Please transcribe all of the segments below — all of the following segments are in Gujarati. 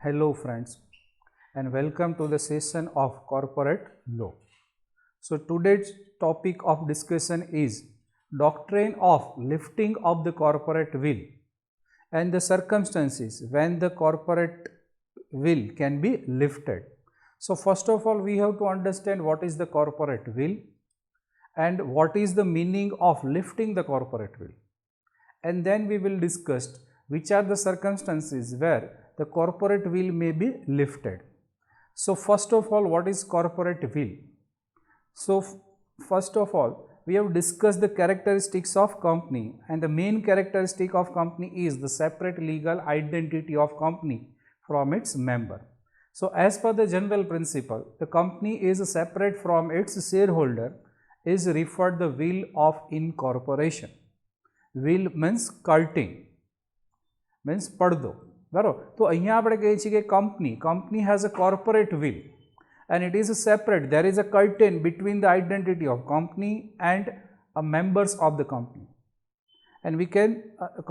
Hello friends and welcome to the session of corporate law. So today's topic of discussion is doctrine of lifting of the corporate will and the circumstances when the corporate will can be lifted. So first of all we have to understand what is the corporate will and what is the meaning of lifting the corporate will, and then we will discuss which are the circumstances where the corporate will may be lifted. So first of all, what is corporate will? So first of all, we have discussed the characteristics of company, and the main characteristic of company is the separate legal identity of company from its member. So as per the general principle, the company is separate from its shareholder is referred the will of incorporation. Will means curtain, means પડદો, બરાબર. તો અહીંયા આપણે કહીએ છીએ કે company has a corporate will and it is separate. There is a curtain between the identity of company and members of the company, and we can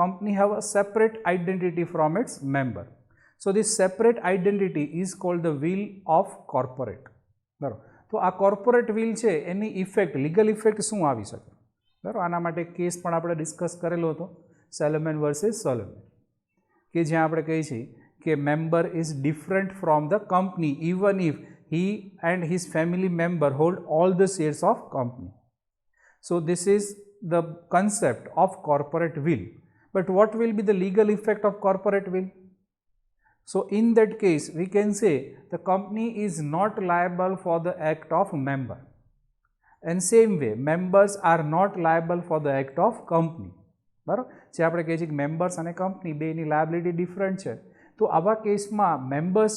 company have a separate identity from its member. So this separate identity is called the will of corporate, બરાબર. તો આ corporate will છે એની ઇફેક્ટ, લીગલ ઇફેક્ટ શું આવી શકે, બરાબર. આના માટે કેસ પણ આપણે ડિસ્કસ કરેલો હતો, સેલોમેન વર્સિસ સોલોમેન, કે જ્યાં આપણે કહીએ છીએ કે member is different from the company even if he and his family member hold all the shares of company. So this is the concept of corporate will. But what will be the legal effect of corporate will? So in that case we can say the company is not liable for the act of member, and same way members are not liable for the act of company, બરાબર. જે આપણે કહીએ છીએ કે મેમ્બર્સ અને કંપની બેની લાયબિલિટી ડિફરન્ટ છે, તો આવા કેસમાં મેમ્બર્સ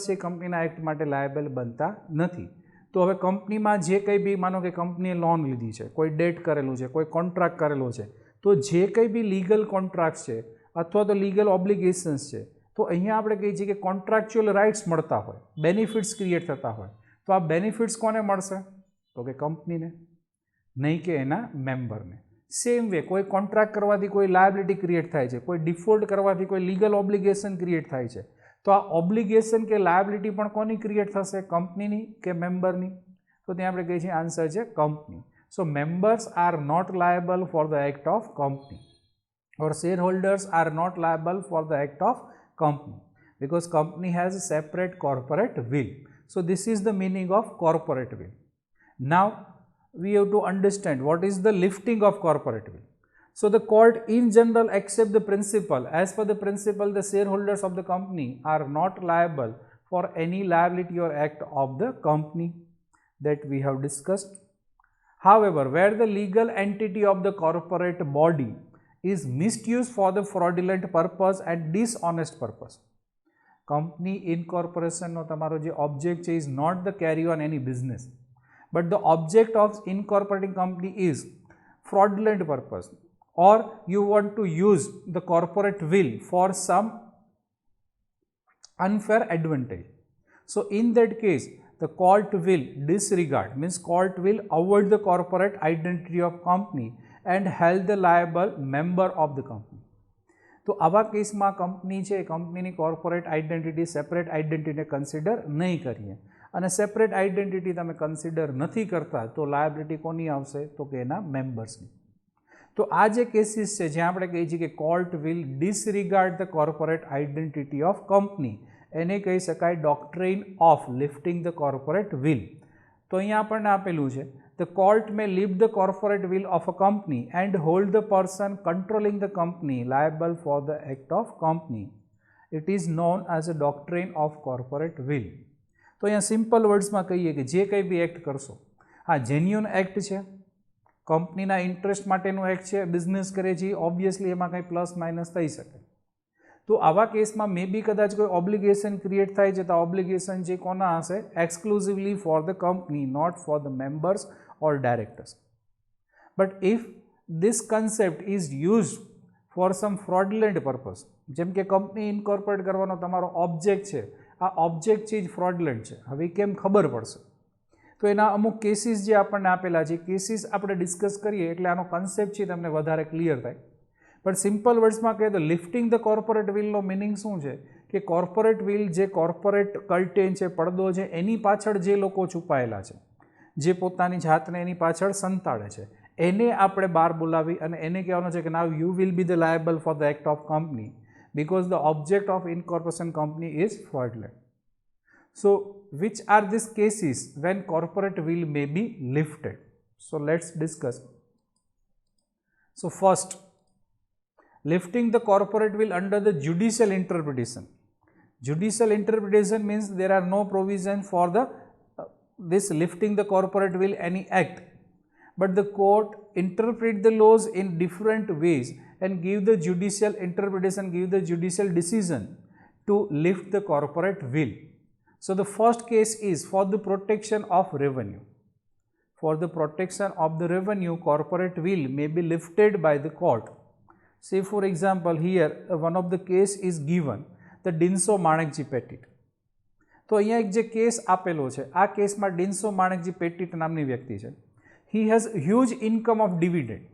છે કંપનીના એક્ટ માટે લાયબલ બનતા નથી. તો હવે કંપનીમાં જે કંઈ બી, માનો કે કંપનીએ લોન લીધી છે, કોઈ ડેટ કરેલું છે, કોઈ કોન્ટ્રાક્ટ કરેલો છે, તો જે કંઈ બી લીગલ કોન્ટ્રાક્ટ છે અથવા તો લીગલ ઓબ્લિગેશન્સ છે, તો અહીંયા આપણે કહીએ છીએ કે કોન્ટ્રાક્ચ્યુઅલ રાઇટ્સ મળતા હોય, બેનિફિટ્સ ક્રિએટ થતા હોય, તો આ બેનિફિટ્સ કોને મળશે? તો કે કંપનીને, નહીં કે એના મેમ્બરને. સેમ વે કોઈ કોન્ટ્રાક્ટ કરવાથી કોઈ લાયબિલિટી ક્રિએટ થાય છે, કોઈ ડિફોલ્ટ કરવાથી કોઈ લીગલ ઓબ્લિગેશન ક્રિએટ થાય છે, તો આ ઓબ્લિગેશન કે લાયબિલિટી પણ કોની ક્રિએટ થશે? કંપનીની કે મેમ્બરની? તો ત્યાં આપણે કહીએ છીએ આન્સર છે company. So members are not liable for the act of company, or shareholders are not liable for the act of company because company has a separate corporate will. So this is the meaning of corporate will. Now we have to understand what is the lifting of corporate will. So the court in general accept the principle. As per the principle, the shareholders of the company are not liable for any liability or act of the company that we have discussed. However, where the legal entity of the corporate body is misused for the fraudulent purpose and dishonest purpose, company incorporation no તમારો જે object છે is not the carry on any business, but the object of incorporating company is fraudulent purpose, or you want to use the corporate will for some unfair advantage. So in that case the court will disregard, means court will avoid the corporate identity of company and held the liable member of the company. તો આવા કેસમાં કંપની છે, કંપનીની કોર્પોરેટ આઈડેન્ટિટી, સેપરેટ આઈડેન્ટિટીને કન્સિડર નહીં કરીએ, અને સેપરેટ આઈડેન્ટિટી તમે કન્સિડર નથી કરતા તો લાયબિલિટી કોની આવશે? તો કે એના મેમ્બર્સની. તો આ જે કેસીસ છે જ્યાં આપણે કહીએ છીએ કે court will disregard the corporate identity of company, એને કહી શકાય doctrine of lifting the corporate veil. તો અહીંયા આપણને આપેલું છે the court may lift the corporate will of a company and hold the person controlling the company liable for the act of company. It is known as a doctrine of corporate will. તો અહીંયા સિમ્પલ વર્ડ્સમાં કહીએ કે જે કંઈ બી એક્ટ કરશો, હા જેન્યુઅન એક્ટ છે, કંપનીના ઇન્ટરેસ્ટ માટેનું એક્ટ છે, બિઝનેસ કરે છે, ઓબ્વિયસલી એમાં કંઈ પ્લસ માઇનસ થઈ શકે. તો આવા કેસમાં મે બી કદાચ કોઈ ઓબ્લિગેશન ક્રિએટ થાય છે, તો ઓબ્લિગેશન જે કોના હશે? Exclusively for the company, not for the members or directors. But if this concept is used for some fraudulent purpose, જેમ કે કંપની ઇન્કોર્પોરેટ કરવાનો તમારો ઓબ્જેક્ટ છે, આ ઓબ્જેક્ટ છે જ ફ્રોડલન્ટ છે, હવે કેમ ખબર પડશે? તો એના અમુક કેસીસ જે આપણને આપેલા છે, કેસીસ આપણે ડિસ્કસ કરીએ એટલે આનો કન્સેપ્ટ છે તમને વધારે ક્લિયર થાય. પણ સિમ્પલ વર્ડ્સમાં કહીએ તો લિફ્ટિંગ ધ કોર્પોરેટ વિલનો મિનિંગ શું છે કે કોર્પોરેટ વિલ જે કોર્પોરેટ કર્ટેન છે, પડદો છે, એની પાછળ જે લોકો છુપાયેલા છે, જે પોતાની જાતને એની પાછળ સંતાડે છે, એને આપણે બહાર બોલાવી અને એને કહેવાનું છે કે now you will be the liable for the act of company because the object of incorporation company is fraudulent. So which are these cases when corporate will may be lifted? So let's discuss. So first, lifting the corporate will under the judicial interpretation. Judicial interpretation means there are no provision for the this lifting the corporate will any act, but the court interpret the laws in different ways and give the judicial interpretation, give the judicial decision to lift the corporate will. So the first case is for the protection of revenue. For the protection of the revenue, corporate will may be lifted by the court. Say for example, here one of the case is given, the Dinso Manekji Petit. તો અહીંયા એક જે કેસ આપેલો છે, આ કેસમાં ડિન્સો માણેકજી પેટિટ નામની વ્યક્તિ છે. He has huge income of dividend.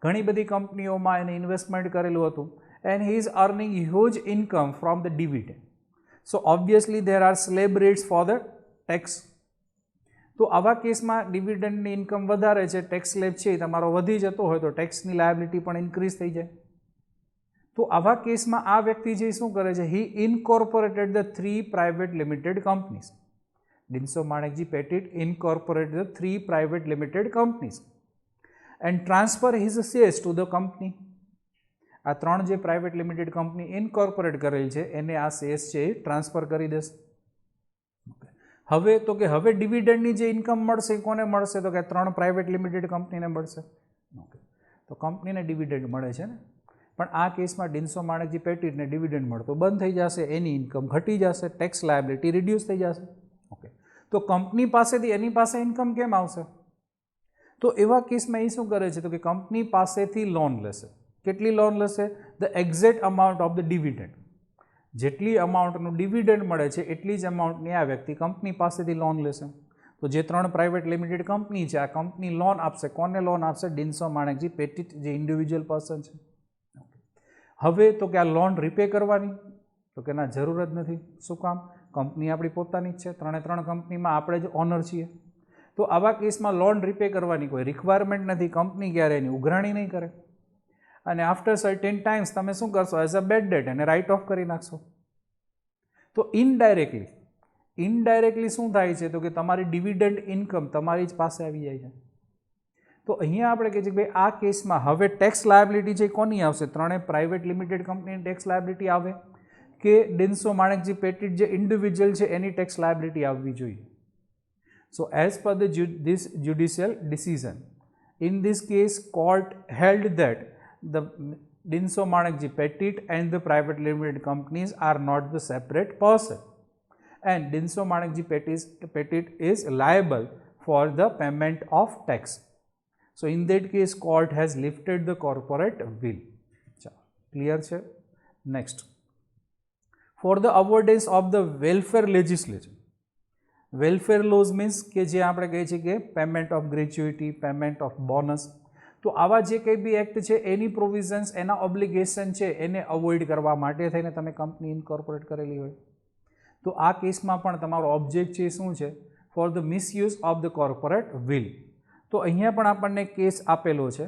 ઘણી બધી કંપનીઓમાં એને ઇન્વેસ્ટમેન્ટ કરેલું હતું and he is earning huge income from the dividend. So obviously there are slab rates for the tax. તો આવા કેસમાં ડિવિડન્ડની ઇન્કમ વધારે છે, ટેક્સ સ્લેબ છે એ તમારો વધી જતો હોય તો ટેક્સની લાયબિલિટી પણ ઇન્ક્રીઝ થઈ જાય. તો આવા કેસમાં આ વ્યક્તિ જે શું કરે છે, he incorporated the 3 private limited companies. Dinshaw Maneckji Petit incorporated the 3 private limited companies and transfer his shares to the company. આ 3 જે પ્રાઇવેટ લિમિટેડ કંપની ઇનકોર્પોરેટ કરેલ છે એને આ શેર્સ છે એ ટ્રાન્સફર કરી દેશે. હવે તો કે હવે ડિવિડન્ડની જે ઇન્કમ મળશે એ કોને મળશે, તો કે 3 પ્રાઇવેટ લિમિટેડ કંપનીને મળશે. તો કંપનીને ડિવિડન્ડ મળે છે ને, પણ આ કેસમાં ડિન્સો માણેકજી પેટિટને ડિવિડન્ડ મળતો બંધ થઈ જશે, એની ઇન્કમ ઘટી જશે, ટેક્સ લાયબિલિટી રિડ્યુસ થઈ જશે. ઓકે, તો કંપની પાસેથી એની પાસે ઇન્કમ કેમ આવશે? તો એવા કેસમાં એ શું કરે છે, તો કે કંપની પાસેથી લોન લેશે. કેટલી લોન લેશે? The exact amount of the dividend. જેટલી અમાઉન્ટનું ડિવિડન્ડ મળે છે એટલી જ અમાઉન્ટની આ વ્યક્તિ કંપની પાસેથી લોન લેશે. તો જે 3 પ્રાઇવેટ લિમિટેડ કંપની છે, આ કંપની લોન આપશે. કોને લોન આપશે? ડિન્સો માણેકજી પેટિટ જે ઇન્ડિવિજ્યુઅલ પર્સન છે. હવે તો કે આ લોન રીપે કરવાની, તો કે ના, જરૂર જ નથી. શું કામ? કંપની આપણી પોતાની જ છે, 3 કંપનીમાં આપણે જ ઓનર છીએ. તો આવા કેસમાં લોન રીપે કરવાની કોઈ રિક્વાયરમેન્ટ નથી. કંપની ક્યારે એની ઉઘરાણી નહીં કરે અને આફ્ટર સર્ટેન ટાઈમ્સ તમે શું કરશો? એઝ અ બેડ ડેટ એને રાઇટ ઓફ કરી નાખશો. તો ઇનડાયરેક્ટલી શું થાય છે, તો કે તમારી ડિવિડન્ડ ઇન્કમ તમારી જ પાસે આવી જાય છે. તો અહીંયા આપણે કહીએ છીએ કે ભાઈ આ કેસમાં હવે ટેક્સ લાયબિલિટી છે કોની આવશે? 3 પ્રાઇવેટ લિમિટેડ કંપનીની ટેક્સ લાયબિલિટી આવે કે ડિન્સો માણેકજી પેટિટ જે ઇન્ડિવિજ્યુઅલ છે એની ટેક્સ લાયબિલિટી આવવી જોઈએ. સો as per this judicial decision, in this case court held that the Dinso Manekji Petit and the private limited companies are not the separate person, and Dinso Manekji Petit is liable for the payment of tax. So in that case court has lifted the corporate will. Clear છે? Next, for the avoidance of the welfare legislation. Welfare lose means કે જે આપણે કહીએ છીએ કે payment of gratuity, payment of bonus. તો આવા જે કંઈ બી એક્ટ છે એની પ્રોવિઝન્સ, એના ઓબ્લિગેશન છે એને અવોઇડ કરવા માટે થઈને તમે કંપની ઇનકોર્પોરેટ કરેલી હોય. તો આ કેસમાં પણ તમારો ઓબ્જેક્ટ છે શું છે? For the misuse of the corporate veil. તો અહીંયા પણ આપણને કેસ આપેલો છે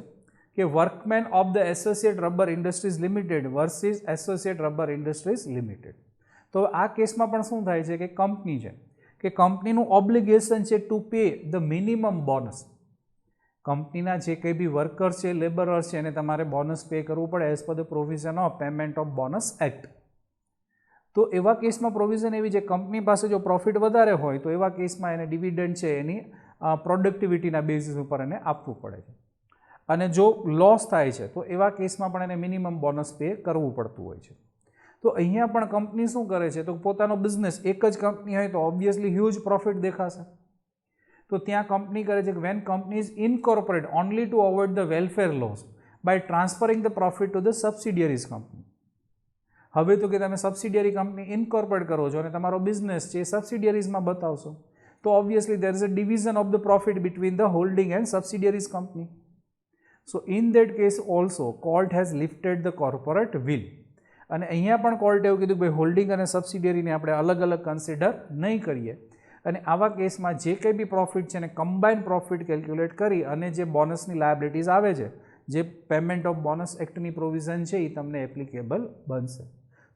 કે workmen of the associate rubber industries limited versus associate rubber industries limited. તો આ કેસમાં પણ શું થાય છે કે કંપની છે કે કંપનીનું ઓબ્લિગેશન છે two pay the minimum bonus. કંપનીના જે કંઈ બી વર્કર્સ છે, લેબરર્સ છે એને તમારે બોનસ પે કરવું પડે as per the provision of payment of bonus act. તો એવા કેસમાં પ્રોવિઝન એવી છે, કંપની પાસે જો પ્રોફિટ વધારે હોય તો એવા કેસમાં એને ડિવિડન્ડ છે એની પ્રોડક્ટિવિટીના બેઝિસ ઉપર એને આપવું પડે છે. અને જો લોસ થાય છે તો એવા કેસમાં પણ એને મિનિમમ બોનસ પે કરવું પડતું હોય છે. તો અહીંયા પણ કંપની શું કરે છે, તો પોતાનો બિઝનેસ એક જ કંપની હોય તો ઓબ્વિયસલી હ્યુજ પ્રોફિટ દેખાશે. તો ત્યાં કંપની કરે છે કે when company is incorporate only to avoid the welfare loss by transferring the profit to the subsidiaries company. હવે તો કે તમે સબસિડિયરી કંપની ઇનકોર્પોરેટ કરો છો અને તમારો બિઝનેસ છે એ સબસિડિયરીઝમાં બતાવશો તો obviously there is a division of the profit between the holding and subsidiaries company. So in that case also court has lifted the corporate veil. અને અહીંયા પણ કોર્ટે એવું કીધું કે ભાઈ હોલ્ડિંગ અને સબસિડિયરીને આપણે અલગ અલગ કન્સિડર નહીં કરીએ, અને આવા કેસમાં જે કંઈ બી પ્રોફિટ છે એને કમ્બાઇન્ડ પ્રોફિટ કેલ્ક્યુલેટ કરી અને જે બોનસની લાયબિલિટીઝ આવે છે, જે પેમેન્ટ ઓફ બોનસ એક્ટની પ્રોવિઝન છે એ તમને એપ્લિકેબલ બનશે.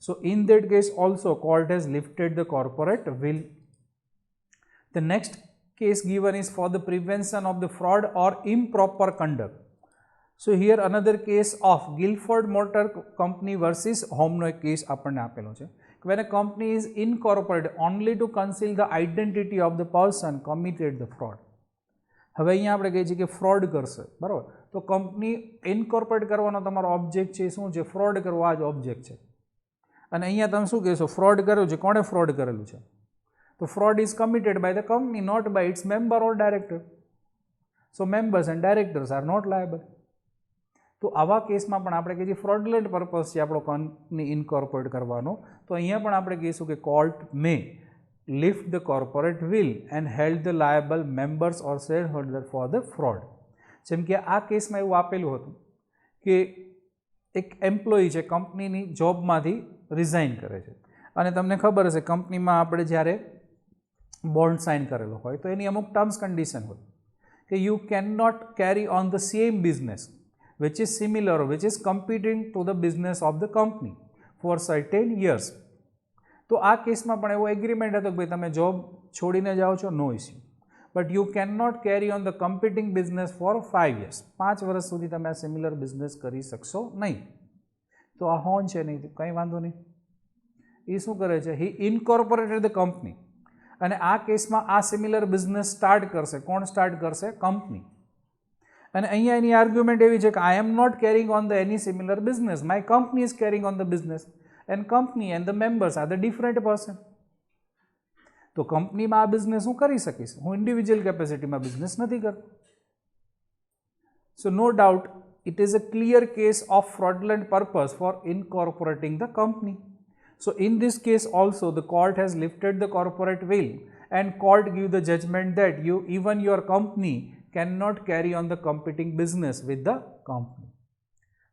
સો in that case also court has lifted the corporate will. The next case given is for the prevention of the fraud or improper conduct. So here another case of Guilford Motor Company versus Home નો એક કેસ આપણને આપેલો છે. When a company is incorporated only to conceal the identity of the person committed the fraud. હવે અહીંયા આપણે કહીએ છીએ કે ફ્રોડ કરશે, બરાબર, તો કંપની ઇન્કોર્પોરેટ કરવાનો તમારો ઓબ્જેક્ટ છે શું છે? ફ્રોડ કરવો, આ જ ઓબ્જેક્ટ છે. અને અહીંયા તમે શું કહેશો? ફ્રોડ કર્યો છે. કોણે ફ્રોડ કરેલું છે? તો fraud is committed by the company, not by its member or director. So members and directors are not liable. તો આવા કેસમાં પણ આપણે કહીએ ફ્રોડલેન્ટ પર્પઝ છે આપણો કંપની ઇન્કોર્પોરેટ કરવાનો, તો અહીંયા પણ આપણે કહીશું કે court May lift the corporate will and held the liable members or share holder for the fraud. જેમ કે આ કેસમાં એવું આપેલું હતું કે એક એમ્પ્લોયી છે કંપનીની જોબમાંથી રિઝાઇન કરે છે, અને તમને ખબર હશે કંપનીમાં આપણે જ્યારે બોન્ડ સાઇન કરેલો હોય તો એની અમુક ટર્મ્સ કન્ડિશન હોય કે you can not carry on the same business which is similar or which is competing to the business of the company for certain years. તો આ કેસમાં પણ એવો એગ્રીમેન્ટ હતો કે ભાઈ તમે જોબ છોડીને જાઓ છો, no issue, but you can not carry on the competing business for 5 years. 5 વર્ષ સુધી તમે આ સિમિલર બિઝનેસ કરી શકશો નહીં. તો આ હોન છે નહીં, કંઈ વાંધો નહીં. એ શું કરે છે? હી ઇન્કોર્પોરેટેડ ધ કંપની, અને આ કેસમાં આ સિમિલર બિઝનેસ સ્ટાર્ટ કરશે. કોણ સ્ટાર્ટ કરશે? કંપની. અને અહીંયા એની આર્ગ્યુમેન્ટ એવી છે કે I am not carrying on the any similar business, my company is carrying on the business and company and the members are the different person. તો કંપનીમાં આ બિઝનેસ હું કરી શકીશ, હું ઇન્ડિવિજ્યુઅલ કેપેસિટીમાં બિઝનેસ નથી કરતો. So no doubt it is a clear case of fraudulent purpose for incorporating the company. So in this case also the court has lifted the corporate will and court give the judgment that even your company cannot carry on the competing business with the company.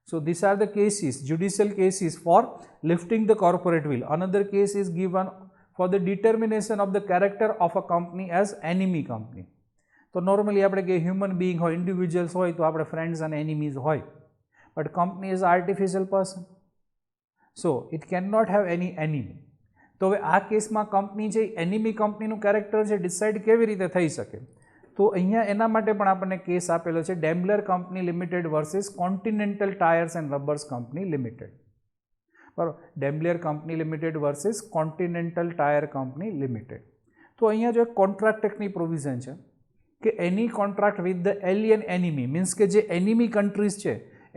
So these are the cases, judicial cases for lifting the corporate will. Another case is given for the determination of the character of a company as enemy company. તો નોર્મલી આપણે કે હ્યુમન બિંગ હોય, ઇન્ડિવિજ્યુઅલ્સ હોય તો આપણે ફ્રેન્ડ્સ અને એનિમીઝ હોય, but company is artificial person, so it can not have any enemy. તો હવે આ કેસમાં કંપની છે એનિમી કંપનીનું કેરેક્ટર છે ડિસાઇડ કેવી રીતે થઈ શકે? તો અહીંયા એના માટે પણ આપણને કેસ આપેલો છે Daimler company limited versus Continental Tyres and Rubbers company limited. બરાબર, Daimler company limited versus Continental tyre company limited. તો અહીંયા જો એક કોન્ટ્રાક્ટ એક્ટની પ્રોવિઝન છે કે any contract with the alien enemy, means કે જે એનિમી કન્ટ્રીઝ છે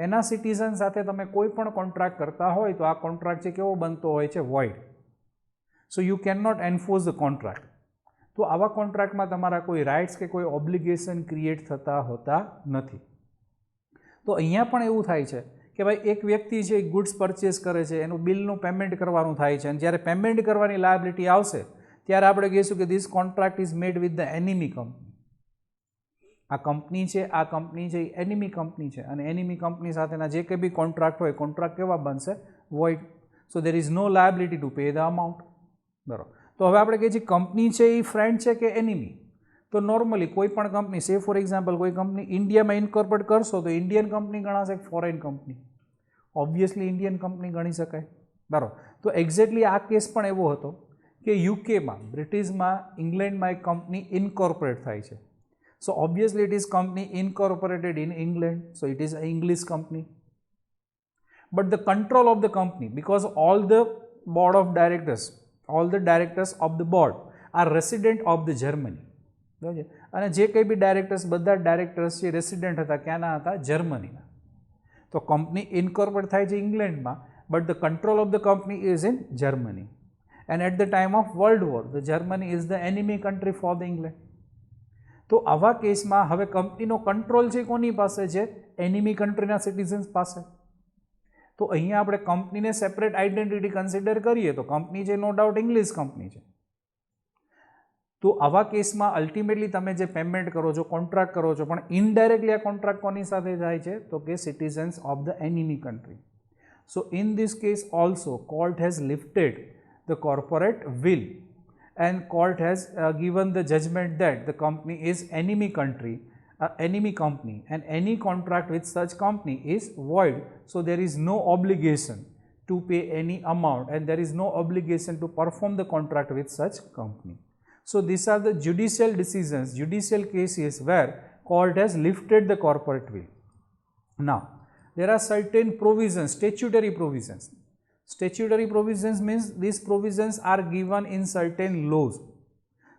એના સિટીઝન સાથે તમે કોઈ પણ કોન્ટ્રાક્ટ કરતા હોય તો આ કોન્ટ્રાક્ટ છે કેવો બનતો હોય છે? Void. So you can not enforce the contract. તો આવા કોન્ટ્રાક્ટમાં તમારા કોઈ રાઇટ્સ કે કોઈ ઓબ્લિગેશન ક્રિએટ થતા હોતા નથી. તો અહીંયા પણ એવું થાય છે કે ભાઈ એક વ્યક્તિ છે ગુડ્સ પરચેસ કરે છે, એનું બિલનું પેમેન્ટ કરવાનું થાય છે, અને જ્યારે પેમેન્ટ કરવાની લાયબિલિટી આવશે ત્યારે આપણે કહીશું કે this contract is made with the enemy company. આ કંપની છે એ એનિમી કંપની છે, અને એનિમી કંપની સાથેના જે કંઈ બી કોન્ટ્રાક્ટ હોય, કોન્ટ્રાક્ટ કેવા બનશે? Void. So there is no liability to pay the amount. બરાબર. તો હવે આપણે કહીએ છીએ કંપની છે એ ફ્રેન્ડ છે કે એનિમી? તો નોર્મલી કોઈ પણ કંપની, સે ફોર એક્ઝામ્પલ કોઈ કંપની ઇન્ડિયામાં ઇન્કોર્પોરેટ કરશો તો ઇન્ડિયન કંપની ગણાશે કે foreign company? Obviously Indian company ગણી શકાય. બરાબર. તો એક્ઝેક્ટલી આ કેસ પણ એવો હતો કે યુકેમાં, બ્રિટિશમાં, ઇંગ્લેન્ડમાં એક કંપની ઇન્કોર્પોરેટ થાય છે. So obviously it is company incorporated in England, so it is an English company. But the control of the company, because all the board of directors, all the directors of the board are resident of the Germany. અને જે કંઈ બી ડાયરેક્ટર્સ, બધા ડાયરેક્ટર્સ છે રેસિડેન્ટ હતા, ક્યાંના હતા? જર્મનીના. તો કંપની ઇન્કોર્પોરેટ થાય છે ઇંગ્લેન્ડમાં, but the control of the company is in Germany. And at the time of world war the Germany is the enemy country for the England. તો આવા કેસમાં હવે કંપનીનો કંટ્રોલ છે કોની પાસે છે? એનિમી કન્ટ્રીના સિટીઝન્સ પાસે. તો અહીંયા આપણે કંપનીને સેપરેટ આઇડેન્ટિટી કન્સિડર કરીએ તો કંપની છે નો ડાઉટ ઇંગ્લિશ કંપની છે. તો આવા કેસમાં અલ્ટિમેટલી તમે જે પેમેન્ટ કરો છો, કોન્ટ્રાક્ટ કરો છો, પણ ઇનડાયરેક્ટલી આ કોન્ટ્રાક્ટ કોની સાથે થાય છે? તો કે citizens of the enemy country. So in this case also court has lifted the corporate will and court has given the judgment that the company is enemy company and any contract with such company is void. So there is no obligation to pay any amount and there is no obligation to perform the contract with such company. So these are the judicial decisions, judicial cases where court has lifted the corporate will. Now there are certain provisions, statutory provisions. Statutory provisions means these provisions are given in certain laws.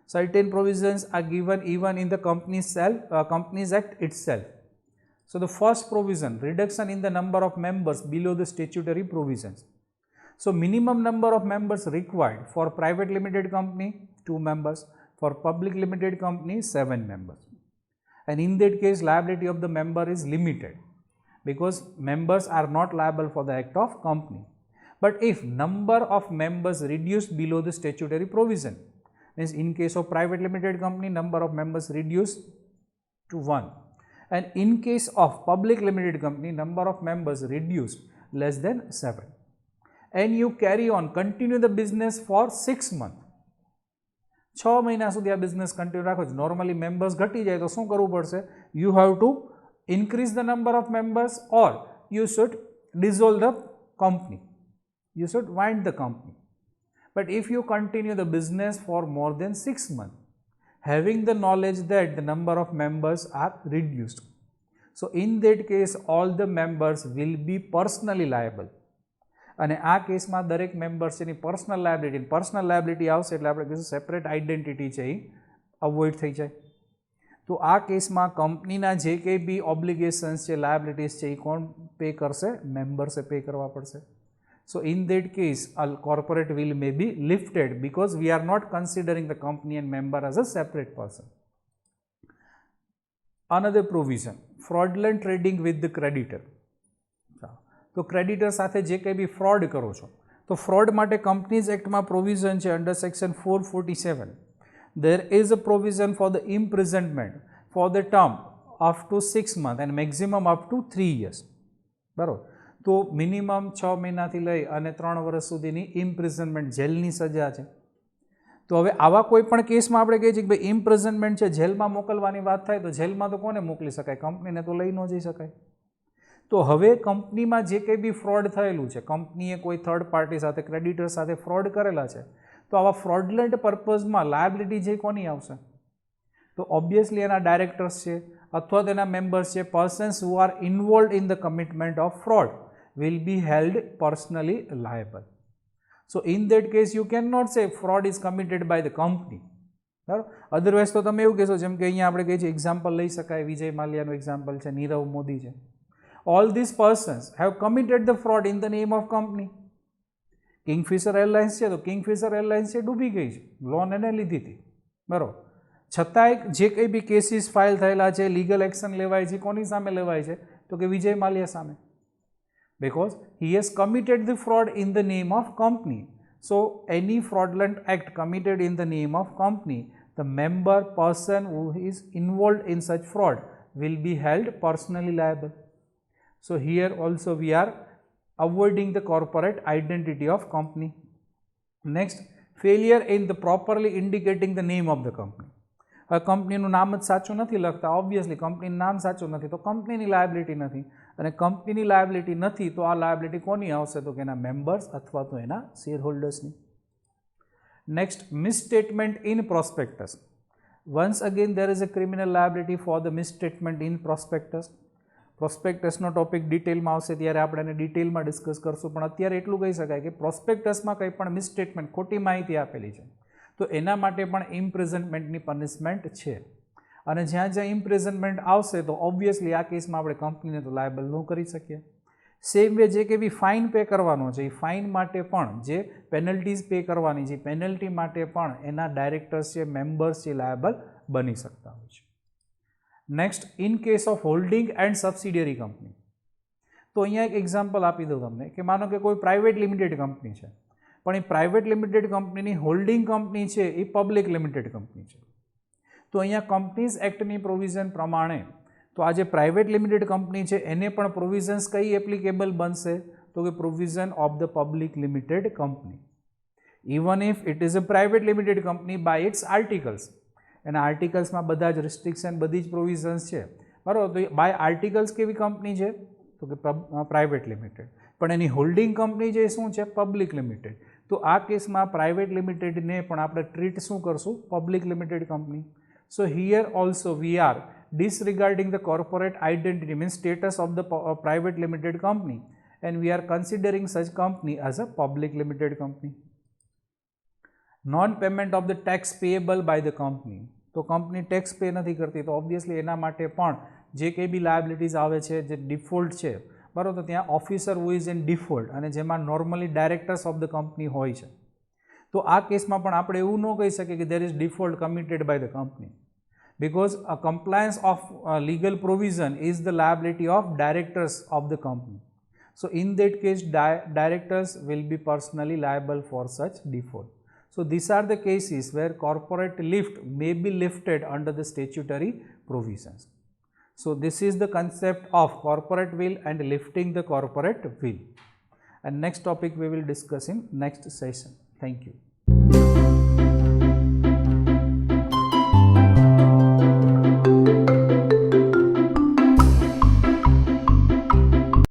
Certain provisions are given even in the Companies Act itself. So the first provision, reduction in the number of members below the statutory provisions. So minimum number of members required for private limited company 2 members, for public limited company 7 members. And in that case liability of the member is limited because members are not liable for the act of company. But if number of members reduced below the statutory provision, means in case of private limited company number of members reduced to 1 and in case of public limited company number of members reduced less than 7 and you carry on continue the business for 6 months. 6 મહિના સુધી આ બિઝનેસ કન્ટિન્યુ રાખો છો. નોર્મલી મેમ્બર્સ ઘટી જાય તો શું કરવું પડશે? You have to increase the number of members or you should dissolve the company. You should wind the company. But if you continue the business for more than 6 months, having the knowledge that the number of members are reduced, so in that case all the members will be personally liable. અને આ કેસમાં દરેક મેમ્બર્સ એની પર્સનલ લાયબિલિટી આવશે એટલે આપણે કહીશું સેપરેટ આઇડેન્ટિટી છે એ અવોઇડ થઈ જાય. તો આ કેસમાં કંપનીના જે કંઈ બી ઓબ્લિગેશન્સ છે, લાયબિલિટીઝ છે એ કોણ પે કરશે? મેમ્બર્સે પે કરવા પડશે. So in that case a corporate will may be lifted because we are not considering the company and member as a separate person. Another provision, fraudulent trading with the creditor. તો ક્રેડિટર સાથે જે કંઈ બી ફ્રોડ કરો છો તો ફ્રોડ માટે કંપનીઝ એક્ટમાં પ્રોવિઝન છે under section 447. there is a provision for the imprisonment for the term up to 6 months and maximum up to 3 years. બરાબર. તો મિનિમમ 6 મહિનાથી લઈ અને 3 વર્ષ સુધીની ઇમ્પ્રિઝનમેન્ટ જેલની સજા છે. તો હવે આવા કોઈ પણ કેસમાં આપણે કહીએ છીએ કે ભાઈ ઇમ્પ્રિઝનમેન્ટ છે, જેલમાં મોકલવાની વાત થાય તો જેલમાં તો કોને મોકલી શકાય? કંપનીને તો લઈ ન જઈ શકાય. તો હવે કંપનીમાં જે કંઈ બી ફ્રોડ થયેલું છે, કંપનીએ કોઈ થર્ડ પાર્ટી સાથે ક્રેડિટર સાથે ફ્રોડ કરેલા છે, તો આવા ફ્રોડલન્ટ પર્પઝમાં લાયબિલિટી જે કોની આવશે? તો ઓબ્વિયસલી એના ડાયરેક્ટર્સ છે અથવા તેના મેમ્બર્સ છે. Persons who are involve in the commitment of fraud will be held personally liable. So in that case you cannot say fraud is committed by the company. Otherwise તો તમે એવું કહેશો જેમ કે અહીંયા આપણે કહીએ છીએ એક્ઝામ્પલ લઈ શકાય, વિજય માલ્યાનું એક્ઝામ્પલ છે, નીરવ મોદી છે. All these persons have committed the fraud in the name of company. Kingfisher airlines છે તો કિંગફિશર એરલાઇન્સ છે ડૂબી ગઈ છે, લોન એને લીધી હતી, બરાબર. છતાંય જે કંઈ બી કેસીસ ફાઇલ થયેલા છે, લીગલ એક્શન લેવાય છે, કોની સામે લેવાય છે? તો કે વિજય માલ્યા સામે. Because he has committed the fraud in the name of company. So any fraudulent act committed in the name of company, the member person who is involved in such fraud will be held personally liable. So here also we are avoiding the corporate identity of company. Next, failure in the properly indicating the name of the company. હવે કંપનીનું નામ જ સાચું નથી લખતા, ઓબ્વિયસલી કંપનીનું નામ સાચું નથી તો કંપનીની લાયબિલિટી નથી, અને કંપનીની લાયબિલિટી નથી તો આ લાયબિલિટી કોની આવશે? તો કે એના મેમ્બર્સ અથવા તો એના શેર હોલ્ડર્સની. Next, misstatement in prospectus. Once again there is a criminal liability for the misstatement in prospectus. પ્રોસ્પેક્ટસનો ટોપિક ડિટેલમાં આવશે ત્યારે આપણે એને ડિટેલમાં ડિસ્કસ કરશું, પણ અત્યારે એટલું કહી શકાય કે પ્રોસ્પેક્ટસમાં કંઈ પણ મિસસ્ટેટમેન્ટ, ખોટી માહિતી આપેલી છે તો એના માટે પણ ઇમ્પ્રિઝનમેન્ટની પનિશમેન્ટ છે. અને જ્યાં જ્યાં ઇમ્પ્રિઝનમેન્ટ આવશે તો ઓબ્વિયસલી આ કેસમાં આપણે કંપનીને તો લાયબલ ન કરી શકીએ. સેમ વે જે કે બી ફાઇન પે કરવાનો છે એ ફાઇન માટે પણ, જે પેનલ્ટીઝ પે કરવાની છે પેનલ્ટી માટે પણ એના ડાયરેક્ટર્સ છે, મેમ્બર્સ છે, લાયબલ બની શકતા હોય છે. Next, in case of holding and subsidiary company. તો અહીંયા એક એક્ઝામ્પલ આપી દઉં તમને કે માનો કે કોઈ પ્રાઇવેટ લિમિટેડ કંપની છે પણ એ પ્રાઇવેટ લિમિટેડ કંપનીની હોલ્ડિંગ કંપની છે એ પબ્લિક લિમિટેડ કંપની છે. તો અહીંયા કંપનીઝ એક્ટની પ્રોવિઝન પ્રમાણે તો આ જે પ્રાઇવેટ લિમિટેડ કંપની છે એને પણ પ્રોવિઝન્સ કઈ એપ્લિકેબલ બનશે? તો કે provision of the public limited company, even if it is a private limited company by its articles. એના આર્ટિકલ્સમાં બધા જ રિસ્ટ્રિક્શન, બધી જ પ્રોવિઝન્સ છે, બરાબર. તો બાય આર્ટિકલ્સ કેવી કંપની છે? તો કે પ્રાઇવેટ લિમિટેડ. પણ એની હોલ્ડિંગ કંપની જે શું છે? Public limited. તો આ કેસમાં પ્રાઇવેટ લિમિટેડને પણ આપણે ટ્રીટ શું કરશું? Public limited company. So here also we are disregarding the corporate identity, means status of the private limited company, and we are considering such company as a public limited company. Non-payment of the tax payable by the company. તો કંપની ટેક્સ પે નથી કરતી, તો ઓબ્વિયસલી એના માટે પણ જે કંઈ બી લાયબિલિટીઝ આવે છે, જે ડિફોલ્ટ છે, બરાબર, તો ત્યાં officer who is in default, અને જેમાં normally directors of the company હોય છે. તો આ કેસમાં પણ આપણે એવું ન કહી શકીએ કે there is default committed by the company, because a compliance of legal provision is the liability of directors of the company. So in that case, directors will be personally liable for such default. So these are the cases where corporate lift may be lifted under the statutory provisions. So this is the concept of corporate will and lifting the corporate will. And next topic we will discuss in next session. Thank you.